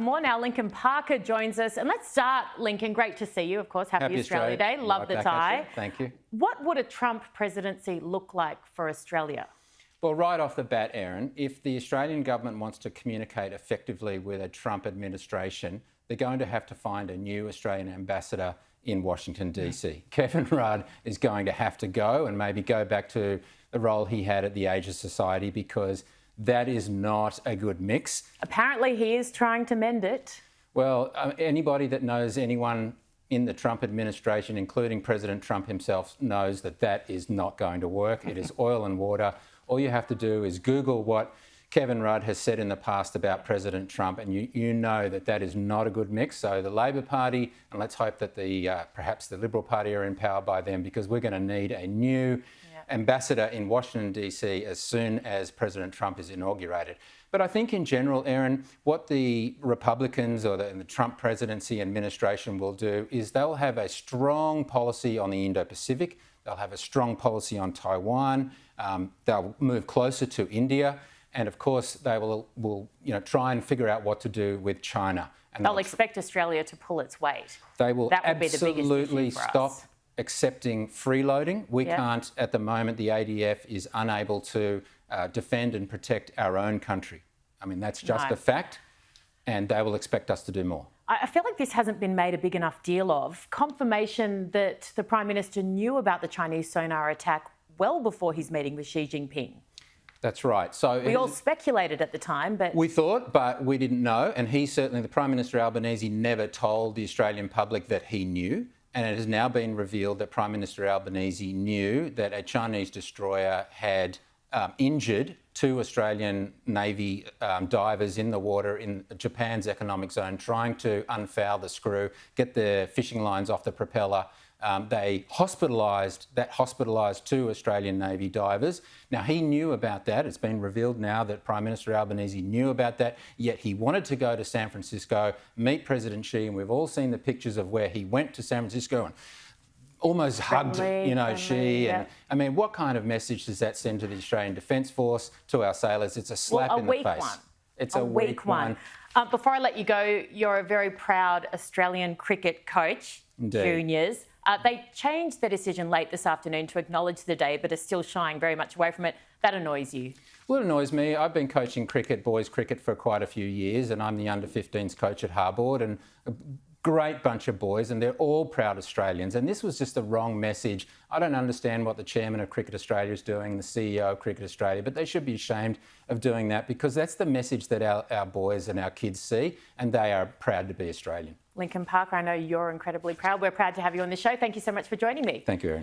More now. Lincoln Parker joins us. And let's start, Lincoln. Great to see you, of course. Happy Australia Day. Love the tie. Thank you. What would a Trump presidency look like for Australia? Well, right off the bat, Erin, if the Australian government wants to communicate effectively with a Trump administration, they're going to have to find a new Australian ambassador in Washington, D.C. Kevin Rudd is going to have to go and maybe go back to the role he had at the Asia Society, because that is not a good mix. Apparently he is trying to mend it. Well, anybody that knows anyone in the Trump administration, including President Trump himself, knows that that is not going to work. It is oil and water. All you have to do is Google what Kevin Rudd has said in the past about President Trump, and you know that that is not a good mix. So the Labor Party, and let's hope that perhaps the Liberal Party are in power by then, because we're going to need a new ambassador in Washington, D.C. as soon as President Trump is inaugurated. But I think in general, Erin, what the Republicans or the Trump presidency administration will do is they'll have a strong policy on the Indo-Pacific. They'll have a strong policy on Taiwan. They'll move closer to India. And of course, they will try and figure out what to do with China. And they'll expect Australia to pull its weight. They will absolutely stop accepting freeloading. We can't, at the moment, the ADF is unable to defend and protect our own country. I mean, that's just a fact, and they will expect us to do more. I feel like this hasn't been made a big enough deal of. Confirmation that the Prime Minister knew about the Chinese sonar attack well before his meeting with Xi Jinping. That's right. So we all speculated at the time, but... We thought, but we didn't know. And he certainly, the Prime Minister Albanese, never told the Australian public that he knew. And it has now been revealed that Prime Minister Albanese knew that a Chinese destroyer had injured two Australian Navy divers in the water in Japan's economic zone, trying to unfoul the screw, get the fishing lines off the propeller. They hospitalised two Australian Navy divers. Now, he knew about that. It's been revealed now that Prime Minister Albanese knew about that, yet he wanted to go to San Francisco, meet President Xi, and we've all seen the pictures of where he went to San Francisco and almost hugged, Xi. And I mean, what kind of message does that send to the Australian Defence Force, to our sailors? It's a slap in the face. It's a weak one. Before I let you go, you're a very proud Australian cricket coach, Indeed. Juniors. They changed their decision late this afternoon to acknowledge the day, but are still shying very much away from it. That annoys you? Well, it annoys me. I've been coaching cricket, boys cricket, for quite a few years, and I'm the under-15s coach at Harbord, and a great bunch of boys, and they're all proud Australians. And this was just the wrong message. I don't understand what the chairman of Cricket Australia is doing, the CEO of Cricket Australia, but they should be ashamed of doing that, because that's the message that our boys and our kids see, and they are proud to be Australian. Lincoln Parker, I know you're incredibly proud. We're proud to have you on the show. Thank you so much for joining me. Thank you, Erin.